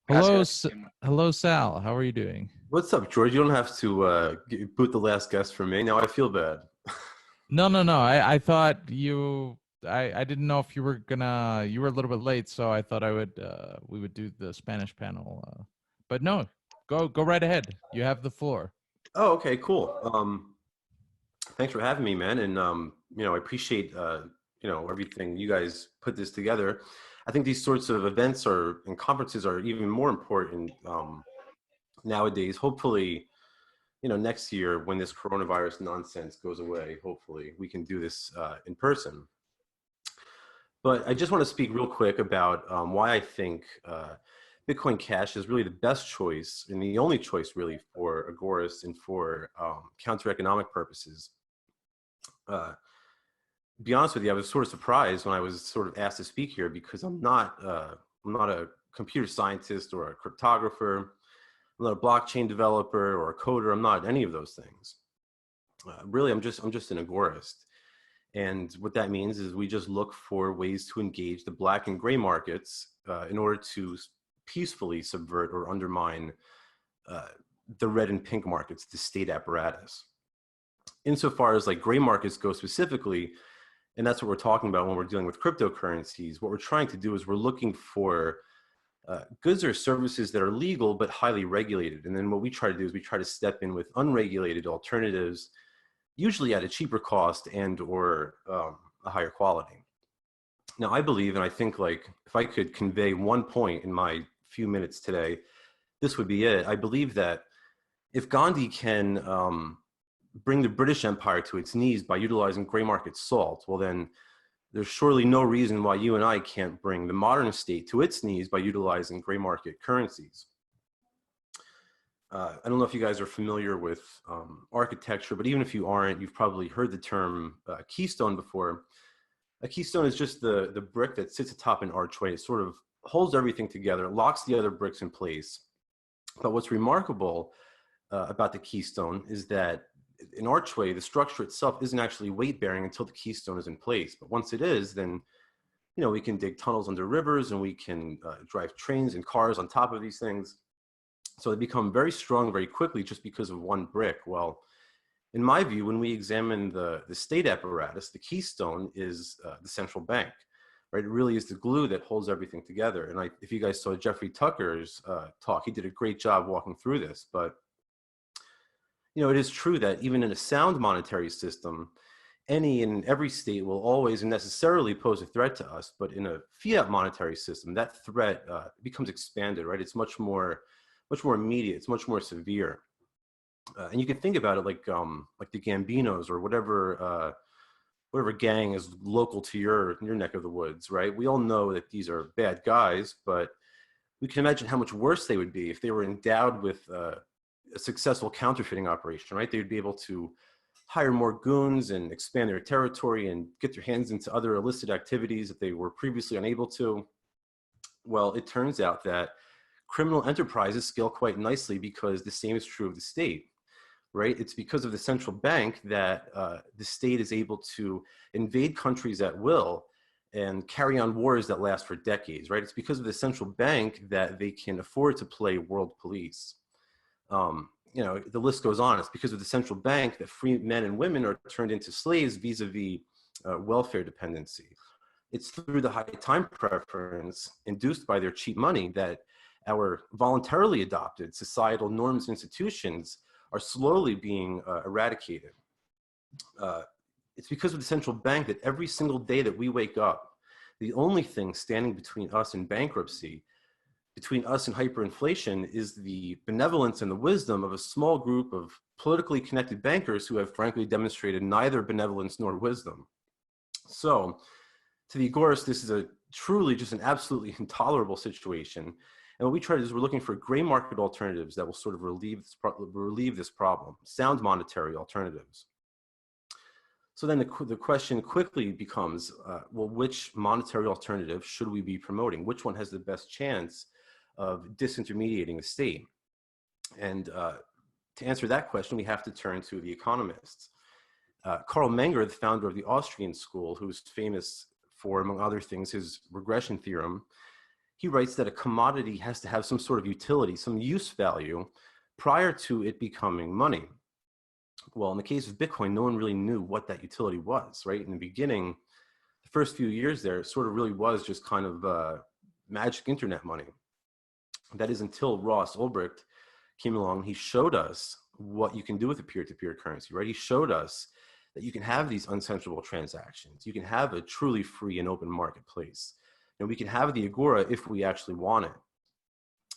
Hello, Hello, Sal. How are you doing? What's up, George? You don't have to boot the last guest for me. Now I feel bad. No. I thought you. I didn't know if you were gonna. You were a little bit late, so I thought I would. We would do the Spanish panel. But no, go right ahead. You have the floor. Oh, okay, cool. Thanks for having me, man. And I appreciate everything you guys put this together. I think these sorts of events and conferences are even more important nowadays. Hopefully, next year when this coronavirus nonsense goes away, hopefully we can do this in person. But I just want to speak real quick about why I think Bitcoin Cash is really the best choice and the only choice really for agorists and for counter-economic purposes. To be honest with you, I was sort of surprised when I was sort of asked to speak here because I'm not a computer scientist or a cryptographer. I'm not a blockchain developer or a coder. I'm not any of those things. Really, I'm just an agorist. And what that means is we just look for ways to engage the black and gray markets in order to peacefully subvert or undermine the red and pink markets, the state apparatus. Insofar as like gray markets go specifically, and that's what we're talking about when we're dealing with cryptocurrencies, what we're trying to do is we're looking for goods or services that are legal but highly regulated. And then what we try to do is we try to step in with unregulated alternatives, usually at a cheaper cost and or a higher quality. Now, I believe, and I think like if I could convey one point in my few minutes today, this would be it. I believe that if Gandhi can bring the British Empire to its knees by utilizing gray market salt, well then there's surely no reason why you and I can't bring the modern state to its knees by utilizing gray market currencies. I don't know if you guys are familiar with architecture, but even if you aren't, you've probably heard the term Keystone before. A keystone is just the brick that sits atop an archway. It sort of holds everything together, locks the other bricks in place. But what's remarkable about the keystone is that an archway, the structure itself isn't actually weight bearing until the keystone is in place. But once it is, then we can dig tunnels under rivers and we can drive trains and cars on top of these things. So they become very strong very quickly just because of one brick. Well, in my view, when we examine the state apparatus, the keystone is the central bank, right? It really is the glue that holds everything together. And if you guys saw Jeffrey Tucker's talk, he did a great job walking through this. But, it is true that even in a sound monetary system, any and every state will always and necessarily pose a threat to us. But in a fiat monetary system, that threat becomes expanded, right? It's much more immediate. It's much more severe. And you can think about it like the Gambinos or whatever gang is local to your neck of the woods, right? We all know that these are bad guys, but we can imagine how much worse they would be if they were endowed with a successful counterfeiting operation, right? They would be able to hire more goons and expand their territory and get their hands into other illicit activities that they were previously unable to. Well, it turns out that criminal enterprises scale quite nicely because the same is true of the state, right? It's because of the central bank that the state is able to invade countries at will and carry on wars that last for decades, right? It's because of the central bank that they can afford to play world police. The list goes on. It's because of the central bank that free men and women are turned into slaves vis-a-vis welfare dependency. It's through the high time preference induced by their cheap money that our voluntarily adopted societal norms and institutions are slowly being eradicated. It's because of the central bank that every single day that we wake up, the only thing standing between us and bankruptcy, between us and hyperinflation, is the benevolence and the wisdom of a small group of politically connected bankers who have frankly demonstrated neither benevolence nor wisdom. So to the agorists, this is truly just an absolutely intolerable situation. And what we try to do is we're looking for gray market alternatives that will sort of relieve this problem, sound monetary alternatives. So then the question quickly becomes, well, which monetary alternative should we be promoting? Which one has the best chance of disintermediating the state? And to answer that question, we have to turn to the economists. Carl Menger, the founder of the Austrian school, who's famous for, among other things, his regression theorem, he writes that a commodity has to have some sort of utility, some use value, prior to it becoming money. Well, in the case of Bitcoin, no one really knew what that utility was, right? In the beginning, the first few years there, it sort of really was just kind of magic internet money. That is until Ross Ulbricht came along. He showed us what you can do with a peer-to-peer currency, right? He showed us that you can have these uncensorable transactions. You can have a truly free and open marketplace. And we can have the Agora if we actually want it.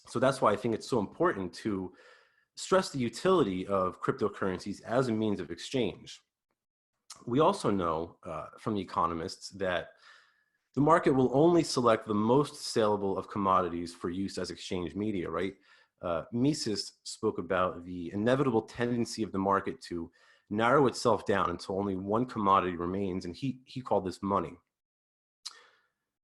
So that's why I think it's so important to stress the utility of cryptocurrencies as a means of exchange. We also know from the economists that the market will only select the most saleable of commodities for use as exchange media, right? Mises spoke about the inevitable tendency of the market to narrow itself down until only one commodity remains, and he called this money.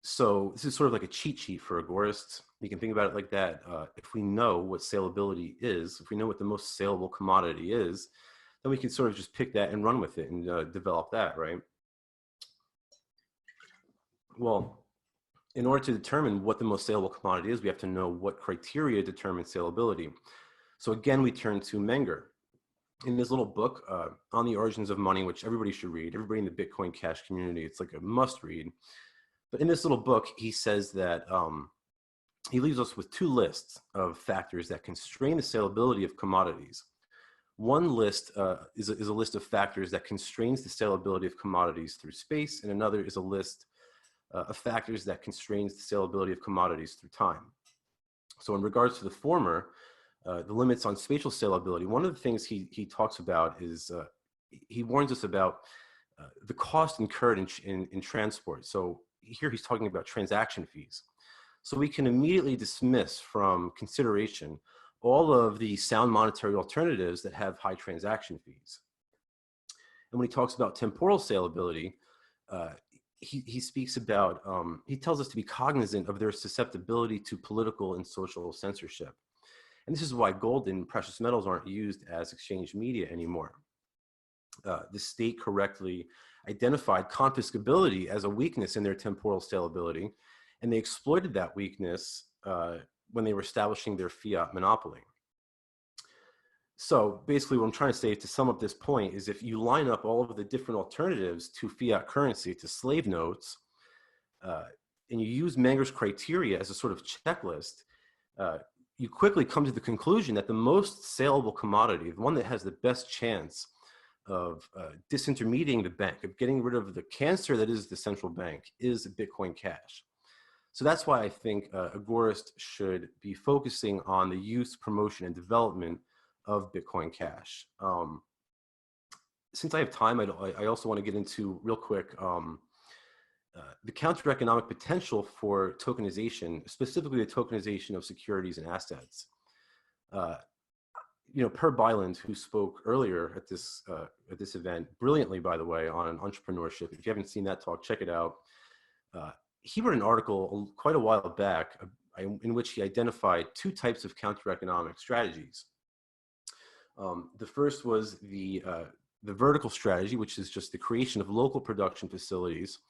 So this is sort of like a cheat sheet for agorists. You can think about it like that. If we know what salability is, if we know what the most saleable commodity is, then we can sort of just pick that and run with it and develop that, right? Well, in order to determine what the most saleable commodity is, we have to know what criteria determine salability. So again, we turn to Menger. In this little book on the origins of money, which everybody should read, everybody in the Bitcoin Cash community, it's like a must read. But in this little book, he says that he leaves us with two lists of factors that constrain the salability of commodities. One list is a list of factors that constrains the salability of commodities through space, and another is a list of factors that constrains the salability of commodities through time. So in regards to the former, the limits on spatial salability, one of the things he talks about is, he warns us about the cost incurred in transport. So here he's talking about transaction fees. So we can immediately dismiss from consideration all of the sound monetary alternatives that have high transaction fees. And when he talks about temporal salability, he speaks about, he tells us to be cognizant of their susceptibility to political and social censorship. And this is why gold and precious metals aren't used as exchange media anymore. The state correctly identified confiscability as a weakness in their temporal salability, and they exploited that weakness when they were establishing their fiat monopoly. So basically what I'm trying to say to sum up this point is if you line up all of the different alternatives to fiat currency, to slave notes, and you use Menger's criteria as a sort of checklist, you quickly come to the conclusion that the most saleable commodity, the one that has the best chance of disintermediating the bank, of getting rid of the cancer that is the central bank, is Bitcoin Cash. So that's why I think agorists should be focusing on the use, promotion, and development of Bitcoin Cash. Since I have time, I also want to get into real quick the counter-economic potential for tokenization, specifically the tokenization of securities and assets. Per Byland, who spoke earlier at this event, brilliantly, by the way, on entrepreneurship. If you haven't seen that talk, check it out. He wrote an article quite a while back in which he identified two types of counter-economic strategies. The first was the vertical strategy, which is just the creation of local production facilities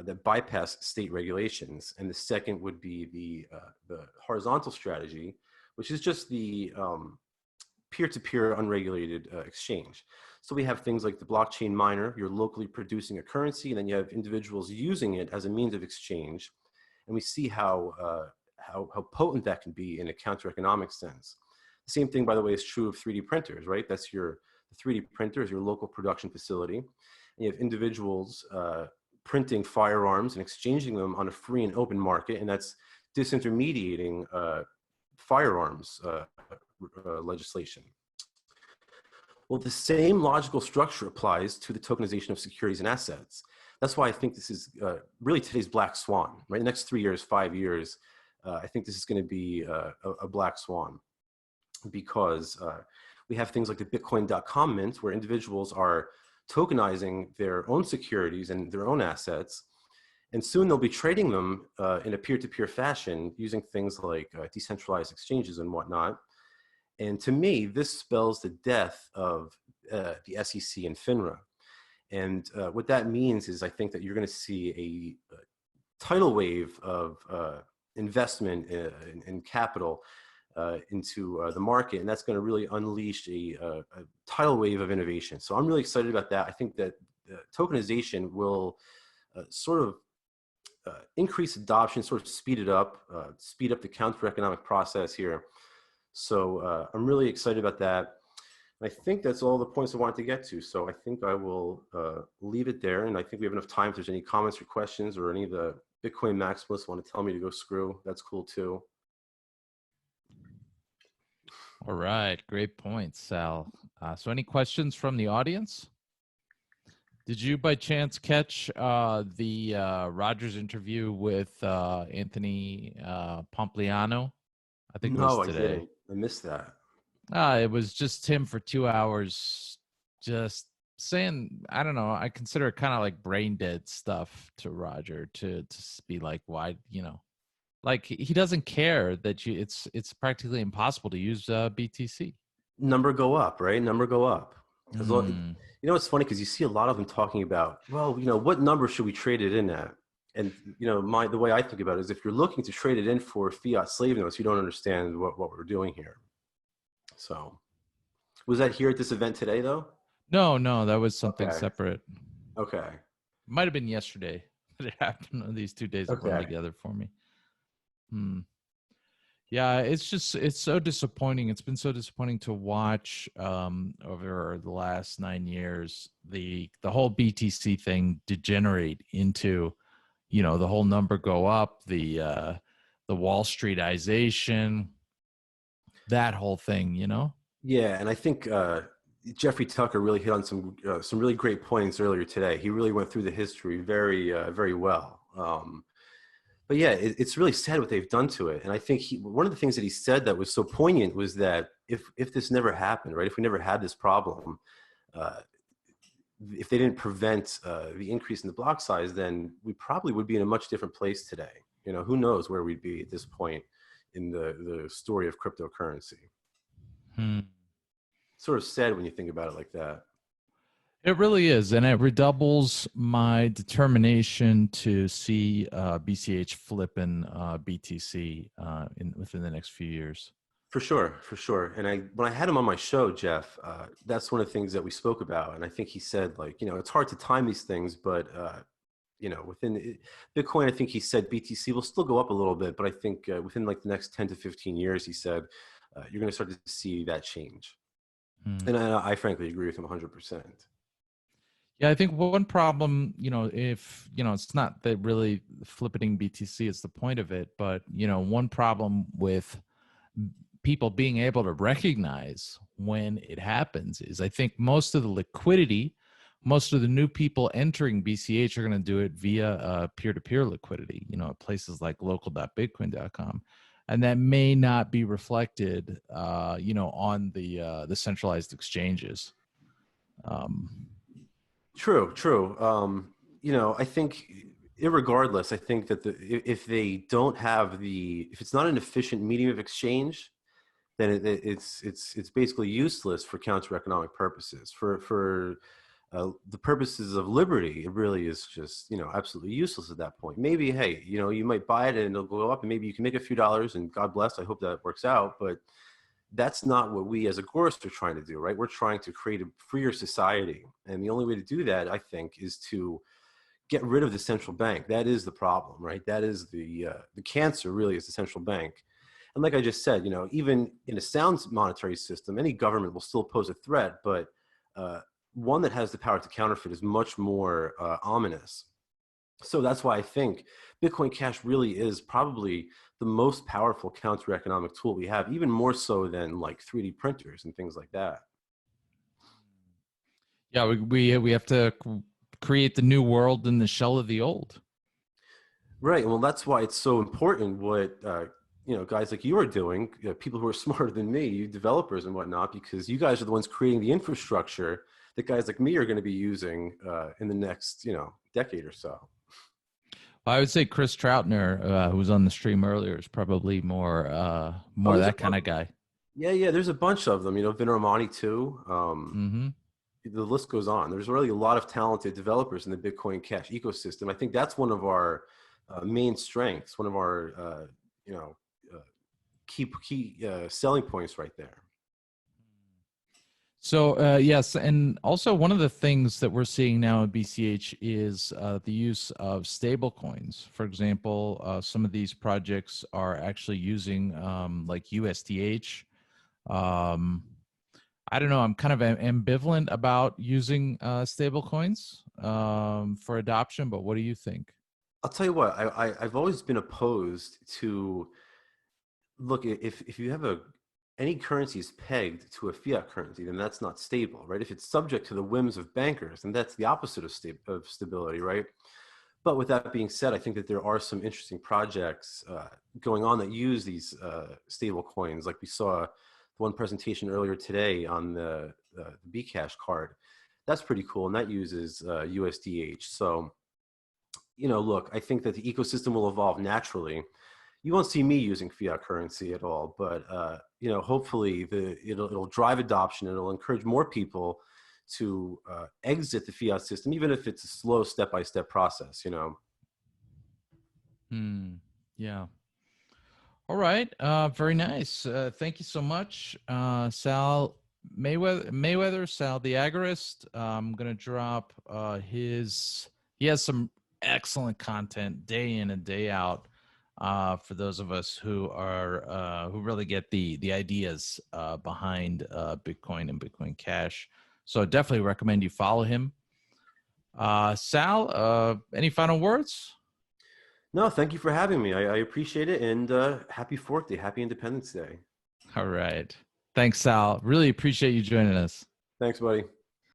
that bypass state regulations, and the second would be the horizontal strategy, which is just the peer-to-peer unregulated exchange. So we have things like the blockchain miner. You're locally producing a currency, and then you have individuals using it as a means of exchange, and we see how potent that can be in a counter-economic sense. The same thing, by the way, is true of 3D printers, right? That's the 3D printer is your local production facility, and you have individuals printing firearms and exchanging them on a free and open market, and that's disintermediating firearms legislation. Well, the same logical structure applies to the tokenization of securities and assets. That's why I think this is really today's black swan, right? The next 3 years, 5 years, I think this is going to be a black swan, because we have things like the Bitcoin.com mint, where individuals are tokenizing their own securities and their own assets, and soon they'll be trading them in a peer-to-peer fashion using things like decentralized exchanges and whatnot. And to me, this spells the death of the SEC and FINRA. And what that means is I think that you're going to see a tidal wave of investment in capital into the market, and that's going to really unleash a tidal wave of innovation. So I'm really excited about that. I think that tokenization will sort of increase adoption, sort of speed up the counter-economic process here. So I'm really excited about that. I think that's all the points I wanted to get to. So I think I will leave it there. And I think we have enough time. If there's any comments or questions, or any of the Bitcoin maximalists want to tell me to go screw, that's cool too. All right. Great points, Sal. So any questions from the audience? Did you by chance catch the Rogers interview with Anthony Pompliano? I think it was today. I didn't. I missed that. It was just him for 2 hours, just saying, I don't know, I consider it kind of like brain dead stuff to Roger to be like, why, like he doesn't care that it's practically impossible to use BTC. Number go up, right? Number go up. It's funny because you see a lot of them talking about, well, what number should we trade it in at? And, the way I think about it is if you're looking to trade it in for fiat slave notes, you don't understand what we're doing here. So was that here at this event today, though? No, that was something separate. Okay. Might have been yesterday that it happened. These 2 days have run together for me. Yeah, it's so disappointing. It's been so disappointing to watch over the last 9 years, the whole BTC thing degenerate into, the whole number go up, the Wall Streetization, that whole thing, Yeah, and I think Jeffrey Tucker really hit on some really great points earlier today. He really went through the history very very well. But yeah, it's really sad what they've done to it. And I think one of the things that he said that was so poignant was that if this never happened, right, if we never had this problem, if they didn't prevent the increase in the block size, then we probably would be in a much different place today. Who knows where we'd be at this point in the story of cryptocurrency. Sort of sad when you think about it like that. It really is, and it redoubles my determination to see BCH flipping BTC within the next few years. For sure. And when I had him on my show, Jeff, that's one of the things that we spoke about. And I think he said, it's hard to time these things, but within Bitcoin, I think he said BTC will still go up a little bit, but I think within the next 10 to 15 years, he said, you're going to start to see that change. And I frankly agree with him 100%. Yeah, I think one problem, if, it's not that really flipping BTC is the point of it, but, one problem with people being able to recognize when it happens is I think most of the liquidity, most of the new people entering BCH are going to do it via peer-to-peer liquidity, at places like local.bitcoin.com. And that may not be reflected, on the centralized exchanges. True. I think irregardless, I think that if they don't have if it's not an efficient medium of exchange, then it's basically useless for counter-economic purposes. For the purposes of liberty, it really is just, absolutely useless at that point. Maybe, hey, you might buy it and it'll go up and maybe you can make a few dollars and God bless, I hope that works out. But that's not what we as agorists are trying to do, right? We're trying to create a freer society. And the only way to do that, I think, is to get rid of the central bank. That is the problem, right? That is the cancer, really, is the central bank. And like I just said, even in a sound monetary system, any government will still pose a threat, but one that has the power to counterfeit is much more ominous. So that's why I think Bitcoin Cash really is probably the most powerful counter-economic tool we have, even more so than 3D printers and things like that. Yeah, we have to create the new world in the shell of the old. Right. Well, that's why it's so important what guys like you are doing, people who are smarter than me, you developers and whatnot, because you guys are the ones creating the infrastructure that guys like me are going to be using in the next decade or so. I would say Chris Troutner, who was on the stream earlier, is probably more that kind of guy. Yeah. There's a bunch of them. Vin Romani too. The list goes on. There's really a lot of talented developers in the Bitcoin Cash ecosystem. I think that's one of our main strengths. One of our key selling points right there. So yes, and also one of the things that we're seeing now in BCH is the use of stable coins. For example, some of these projects are actually using like USDH. I don't know. I'm kind of ambivalent about using stable coins for adoption, but what do you think? I'll tell you what, I've always been opposed to, look, if you have any currency is pegged to a fiat currency, then that's not stable, right? If it's subject to the whims of bankers, then that's the opposite of stability, right? But with that being said, I think that there are some interesting projects going on that use these stable coins. Like we saw one presentation earlier today on the Bcash card. That's pretty cool, and that uses USDH. So, look, I think that the ecosystem will evolve naturally. You won't see me using fiat currency at all, but hopefully it'll drive adoption. It'll encourage more people to exit the fiat system, even if it's a slow step-by-step process. Yeah. All right. Very nice. Thank you so much, Sal Mayweather, Sal the Agorist. I'm gonna drop he has some excellent content day in and day out for those of us who are who really get the ideas behind Bitcoin and Bitcoin Cash. So definitely recommend you follow him. Sal, any final words? No, thank you for having me. I appreciate it, and happy 4th Day, happy Independence Day. All right. Thanks, Sal. Really appreciate you joining us. Thanks, buddy.